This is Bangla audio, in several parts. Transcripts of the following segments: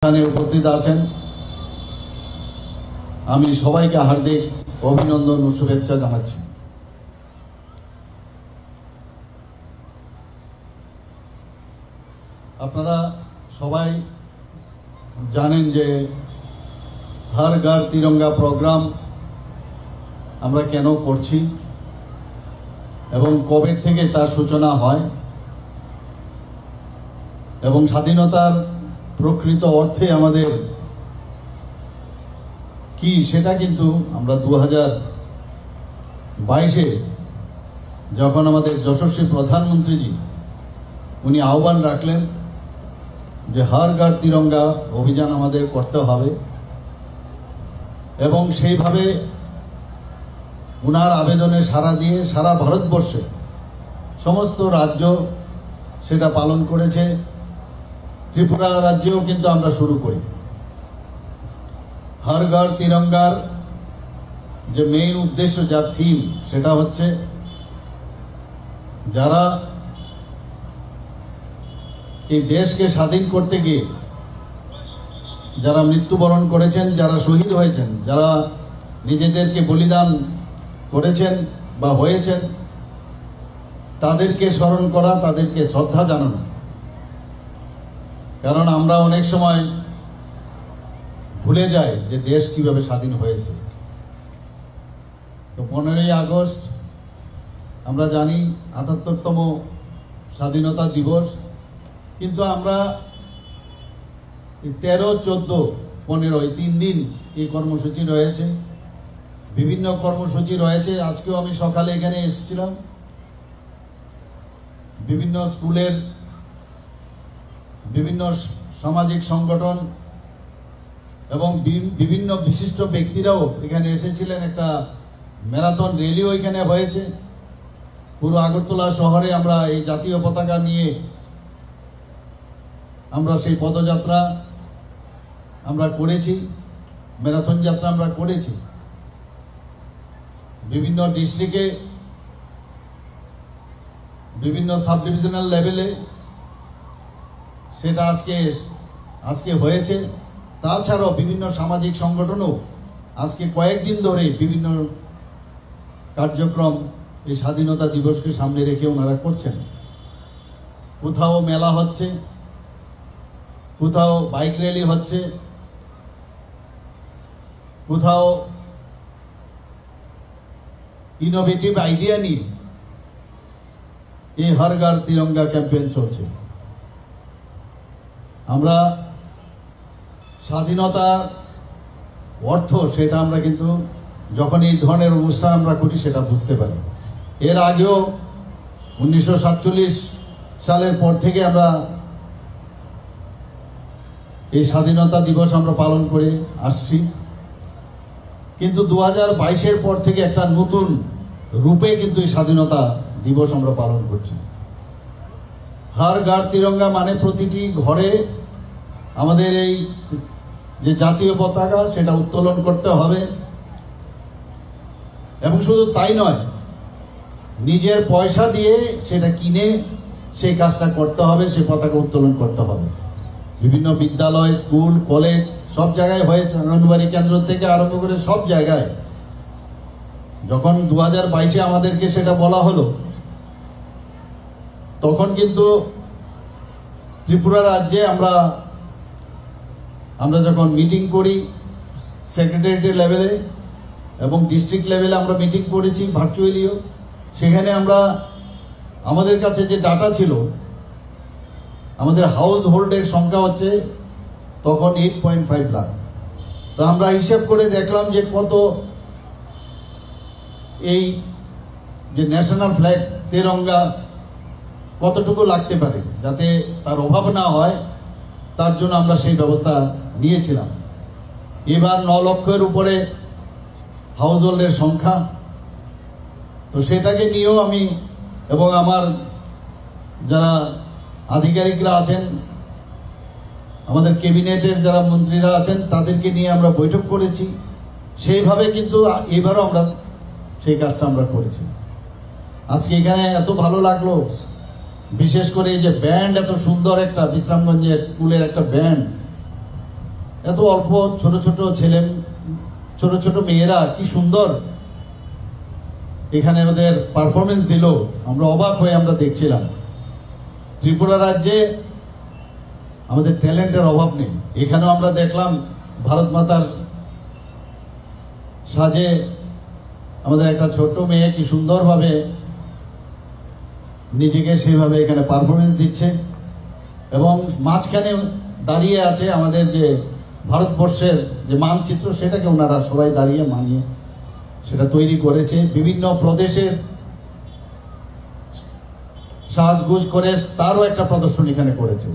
এখানে উপস্থিত আছেন, আমি সবাইকে হার্দিক অভিনন্দন ও শুভেচ্ছা জানাচ্ছি। আপনারা সবাই জানেন যে হর ঘর তিরঙ্গা প্রোগ্রাম আমরা কেন করছি এবং কবে থেকে তার সূচনা হয় এবং স্বাধীনতার প্রকৃত অর্থে আমাদের কি সেটা কিন্তু আমরা 2022-এ যখন আমাদের যশস্বী প্রধানমন্ত্রীজি উনি আহ্বান রাখলেন যে হর ঘর তিরঙ্গা অভিযান আমাদের করতে হবে এবং সেইভাবে উনার আবেদনে সাড়া দিয়ে সারা ভারতবর্ষে সমস্ত রাজ্য সেটা পালন করেছে। ত্রিপুরা রাজ্যেও কিন্তু আমরা শুরু করি। হর ঘর তিরঙ্গার যে মেইন উদ্দেশ্য, যার থিম, সেটা হচ্ছে যারা এই দেশকে স্বাধীন করতে গিয়ে যারা মৃত্যুবরণ করেছেন, যারা শহীদ হয়েছেন, যারা নিজেদেরকে বলিদান করেছেন বা হয়েছেন, তাদেরকে স্মরণ করা, তাদেরকে শ্রদ্ধা জানানো। কারণ আমরা অনেক সময় ভুলে যাই যে দেশ কিভাবে স্বাধীন হয়েছে। তো 15ই আগস্ট আমরা জানি 78তম স্বাধীনতা দিবস, কিন্তু আমরা 13, 14, 15 এই 3 দিন এই কর্মসূচি রয়েছে, বিভিন্ন কর্মসূচি রয়েছে। আজকেও আমি সকালে এখানে এসেছিলাম, বিভিন্ন স্কুলের বিভিন্ন সামাজিক সংগঠন এবং বিভিন্ন বিশিষ্ট ব্যক্তিরাও এখানে এসেছিলেন। একটা ম্যারাথন র্যালিও এখানে হয়েছে। পুরো আগরতলা শহরে আমরা এই জাতীয় পতাকা নিয়ে আমরা সেই পদযাত্রা আমরা করেছি, ম্যারাথন যাত্রা আমরা করেছি। বিভিন্ন ডিস্ট্রিক্টে, বিভিন্ন সাব ডিভিশনাল লেভেলে সেটা আজকে হয়েছে। তাছাড়াও বিভিন্ন সামাজিক সংগঠনও আজকে কয়েকদিন ধরে বিভিন্ন কার্যক্রম এই স্বাধীনতা দিবসকে সামনে রেখে ওনারা করছেন। কোথাও মেলা হচ্ছে, কোথাও বাইক র্যালি হচ্ছে, কোথাও ইনোভেটিভ আইডিয়া নিয়ে এই হর ঘর তিরঙ্গা ক্যাম্পেইন চলছে। আমরা স্বাধীনতা অর্থ সেটা আমরা কিন্তু যখন এই ধরনের অনুষ্ঠান আমরা করি সেটা বুঝতে পারি। এর আগেও 1947 সালের পর থেকে আমরা এই স্বাধীনতা দিবস আমরা পালন করে আসছি, কিন্তু 2022-এর পর থেকে একটা নতুন রূপে কিন্তু এই স্বাধীনতা দিবস আমরা পালন করছি। হর ঘর তিরঙ্গা মানে প্রতিটি ঘরে আমাদের এই যে জাতীয় পতাকা সেটা উত্তোলন করতে হবে এবং শুধু তাই নয়, নিজের পয়সা দিয়ে সেটা কিনে সেই কাজটা করতে হবে, সেই পতাকা উত্তোলন করতে হবে। বিভিন্ন বিদ্যালয়, স্কুল, কলেজ সব জায়গায় হয়েছে, অঙ্গনবাড়ি কেন্দ্র থেকে আরম্ভ করে সব জায়গায়। যখন 2022-এ আমাদেরকে সেটা বলা হলো, তখন কিন্তু ত্রিপুরা রাজ্যে আমরা যখন মিটিং করি সেক্রেটারিয়েট লেভেলে এবং ডিস্ট্রিক্ট লেভেলে আমরা মিটিং করেছি ভার্চুয়ালিও, সেখানে আমাদের কাছে যে ডাটা ছিল, আমাদের হাউস হোল্ডের সংখ্যা হচ্ছে তখন 8.5 লাখ। তো আমরা হিসাব করে দেখলাম যে কত এই যে ন্যাশনাল ফ্ল্যাগ তিরঙ্গা কতটুকু লাগতে পারে, যাতে তার অভাব না হয়, তার জন্য আমরা সেই ব্যবস্থা নিয়েছিলাম। এবার 9 লক্ষের উপরে হাউস হোল্ডের সংখ্যা। তো সেটাকে নিয়েও আমি এবং আমার যারা আধিকারিকরা আছেন, আমাদের ক্যাবিনেটের যারা মন্ত্রীরা আছেন, তাদেরকে নিয়ে আমরা বৈঠক করেছি। সেইভাবে কিন্তু এবারও আমরা সেই কাজটা আমরা করেছি। আজকে এখানে এত ভালো লাগলো, বিশেষ করে এই যে ব্যান্ড, এত সুন্দর একটা বিশ্রামগঞ্জের স্কুলের একটা ব্যান্ড, এত অল্প ছোট ছোট ছেলে, ছোট ছোট মেয়েরা কি সুন্দর এখানে ওদের পারফরমেন্স দিল, আমরা অবাক হয়ে আমরা দেখছিলাম। ত্রিপুরা রাজ্যে আমাদের ট্যালেন্টের অভাব নেই। এখানেও আমরা দেখলাম ভারত মাতার সাজে আমাদের একটা ছোট্ট মেয়ে কি সুন্দরভাবে নিজেকে সেইভাবে এখানে পারফরমেন্স দিচ্ছে, এবং মাঝখানে দাঁড়িয়ে আছে আমাদের যে ভারতবর্ষের যে মানচিত্র, সেটাকে ওনারা সবাই দাঁড়িয়ে মানিয়ে সেটা তৈরি করেছে। বিভিন্ন প্রদেশের সাজগুজ করে তারও একটা প্রদর্শন এখানে করেছে।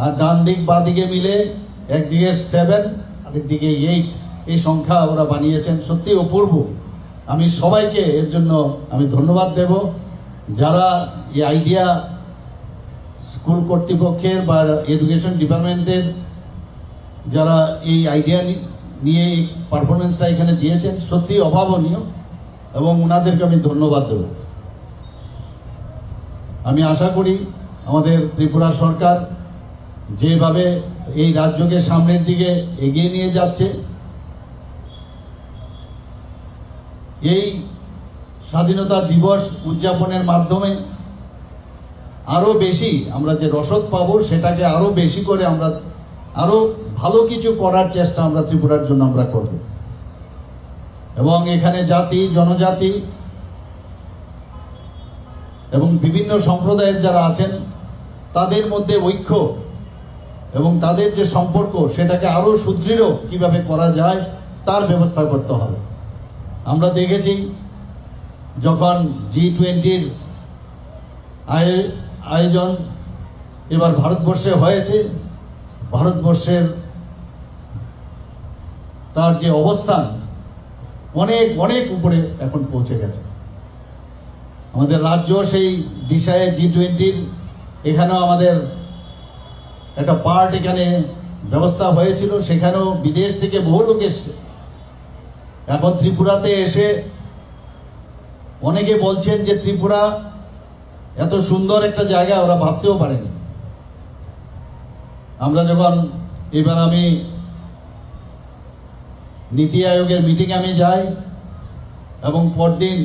আর ডান দিক বা দিকে মিলে একদিকে 7 আরেকদিকে 8 এই সংখ্যা ওরা বানিয়েছেন, সত্যি অপূর্ব। আমি সবাইকে এর জন্য আমি ধন্যবাদ দেব, যারা এই আইডিয়া স্কুল কর্তৃপক্ষের বা এডুকেশন ডিপার্টমেন্টের যারা এই আইডিয়া নিয়ে এই পারফরমেন্সটা এখানে দিয়েছেন, সত্যি অভাবনীয়, এবং ওনাদেরকে আমি ধন্যবাদ দেব। আমি আশা করি আমাদের ত্রিপুরা সরকার যেভাবে এই রাজ্যকে সামনের দিকে এগিয়ে নিয়ে যাচ্ছে, এই স্বাধীনতা দিবস উদযাপনের মাধ্যমে আরো বেশি আমরা যে রসদ পাবো, সেটাকে আরো বেশি করে আমরা আরো ভালো কিছু করার চেষ্টা আমরা ত্রিপুরার জন্য আমরা করব। এবং এখানে জাতি জনজাতি এবং বিভিন্ন সম্প্রদায়ের যারা আছেন, তাদের মধ্যে ঐক্য এবং তাদের যে সম্পর্ক, সেটাকে আরো সুদৃঢ় কিভাবে করা যায় তার ব্যবস্থা করতে হবে। আমরা দেখেছি যখন G20-র আয়োজন এবার ভারতবর্ষে হয়েছে, ভারতবর্ষের তার যে অবস্থান অনেক অনেক উপরে এখন পৌঁছে গেছে। আমাদের রাজ্য সেই দিশায় G20-র এখানেও আমাদের একটা পার্ট এখানে ব্যবস্থা হয়েছিল, সেখানেও বিদেশ থেকে বহু লোক এসছে। এখন ত্রিপুরাতে এসে অনেকে বলছেন যে ত্রিপুরা এত সুন্দর একটা জায়গা ওরা ভাবতেও পারেনি। আমরা যখন এবার আমি নীতি আয়োগের মিটিংয়ে আমি যাই, এবং পরদিন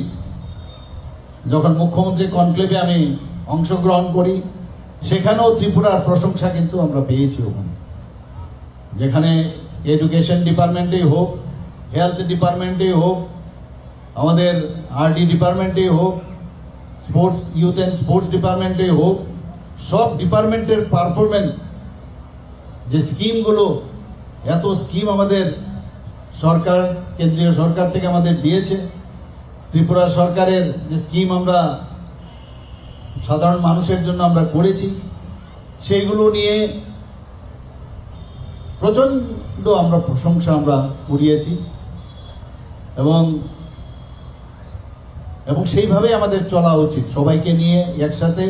যখন মুখ্যমন্ত্রী কনক্লেভে আমি অংশগ্রহণ করি, সেখানেও ত্রিপুরার প্রশংসা কিন্তু আমরা পেয়েছি। ওখানে যেখানে এডুকেশন ডিপার্টমেন্টেই হোক, হেলথ ডিপার্টমেন্টেই হোক, আমাদের আরডি ডিপার্টমেন্টেই হোক, স্পোর্টস ইউথ অ্যান্ড স্পোর্টস ডিপার্টমেন্টেই হোক, সব ডিপার্টমেন্টের পারফরমেন্স, যে স্কিমগুলো, এত স্কিম আমাদের সরকার, কেন্দ্রীয় সরকার থেকে আমাদের দিয়েছে, ত্রিপুরা সরকারের যে স্কিম আমরা সাধারণ মানুষের জন্য আমরা করেছি, সেইগুলো নিয়ে প্রচণ্ড আমরা প্রশংসা আমরা কুড়িয়েছি, এবং সেইভাবেই আমাদের চলা উচিত, সবাইকে নিয়ে একসাথে।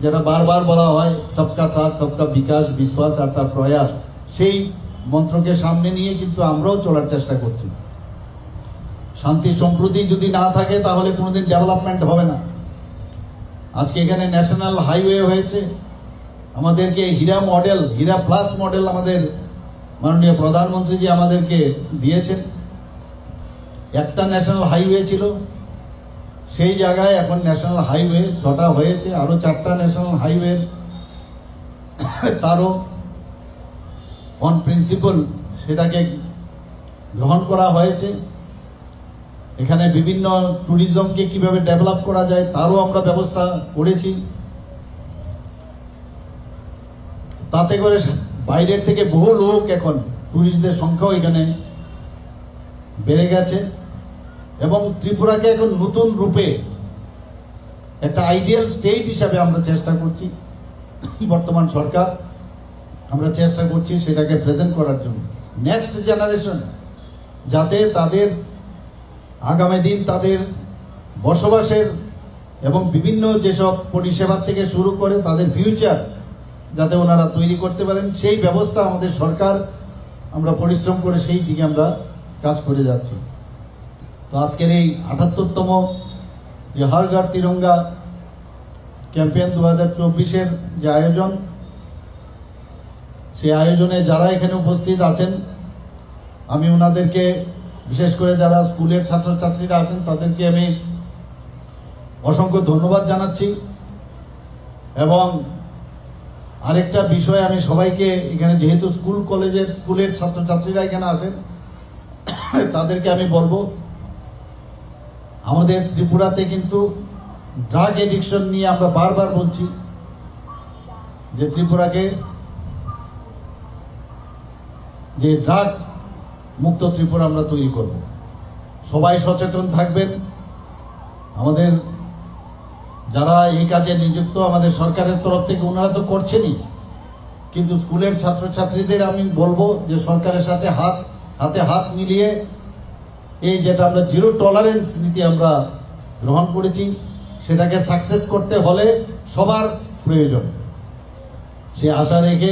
যেটা বারবার বলা হয় সবকা সাথ সবকা বিকাশ, বিশ্বাস আর তার প্রয়াস, সেই মন্ত্রকে সামনে নিয়ে কিন্তু আমরাও চলার চেষ্টা করছি। শান্তি সম্প্রীতি যদি না থাকে তাহলে কোনোদিন ডেভেলপমেন্ট হবে না। আজকে এখানে ন্যাশনাল হাইওয়ে হয়েছে, আমাদেরকে হীরা মডেল, হীরা প্লাস মডেল আমাদের মাননীয় প্রধানমন্ত্রীজি আমাদেরকে দিয়েছেন। একটা ন্যাশনাল হাইওয়ে ছিল, সেই জায়গায় এখন ন্যাশনাল হাইওয়ে 6টা হয়েছে, আরো 4টা ন্যাশনাল হাইওয়ে তারও অন প্রিন্সিপাল সেটাকে গ্রহণ করা হয়েছে। এখানে বিভিন্ন ট্যুরিজমকে কিভাবে ডেভেলপ করা যায় তারও আমরা ব্যবস্থা করেছি। তাতে করে বাইরের থেকে বহু লোক, এখন ট্যুরিস্টদের সংখ্যাও এখানে বেড়ে গেছে, এবং ত্রিপুরাকে এখন নতুন রূপে একটা আইডিয়াল স্টেট হিসাবে আমরা চেষ্টা করছি, বর্তমান সরকার আমরা চেষ্টা করছি সেটাকে প্রেজেন্ট করার জন্য। নেক্সট জেনারেশন যাতে তাদের আগামী দিন তাদের বসবাসের এবং বিভিন্ন যেসব পরিষেবা থেকে শুরু করে তাদের ফিউচার যাতে ওনারা তৈরি করতে পারেন, সেই ব্যবস্থা আমাদের সরকার, আমরা পরিশ্রম করে সেই দিকে আমরা কাজ করে যাচ্ছি। তো আজকের এই 78তম যে হর ঘর তিরঙ্গা ক্যাম্পেইন 2024-এর যে আয়োজন, সেই আয়োজনে যারা এখানে উপস্থিত আছেন আমি ওনাদেরকে, বিশেষ করে যারা স্কুলের ছাত্রছাত্রীরা আছেন তাদেরকে আমি অসংখ্য ধন্যবাদ জানাচ্ছি। এবং আরেকটা বিষয় আমি সবাইকে এখানে, যেহেতু স্কুলের ছাত্রছাত্রীরা এখানে আছেন, তাদেরকে আমি বলবো, আমাদের ত্রিপুরাতে কিন্তু ড্রাগ এডিকশন নিয়ে আমরা বারবার বলছি যে ত্রিপুরাকে, যে ড্রাগ মুক্ত ত্রিপুরা আমরা তৈরি করব। সবাই সচেতন থাকবেন। আমাদের যারা এই কাজে নিযুক্ত, আমাদের সরকারের তরফ থেকে ওনারা তো করছেনই, কিন্তু স্কুলের ছাত্রছাত্রীদের আমি বলবো যে সরকারের সাথে হাতে হাত মিলিয়ে এই যেটা আমরা জিরো টলারেন্স নীতি আমরা গ্রহণ করেছি, সেটাকে সাকসেস করতে হলে সবার প্রয়োজন। সে আশা রেখে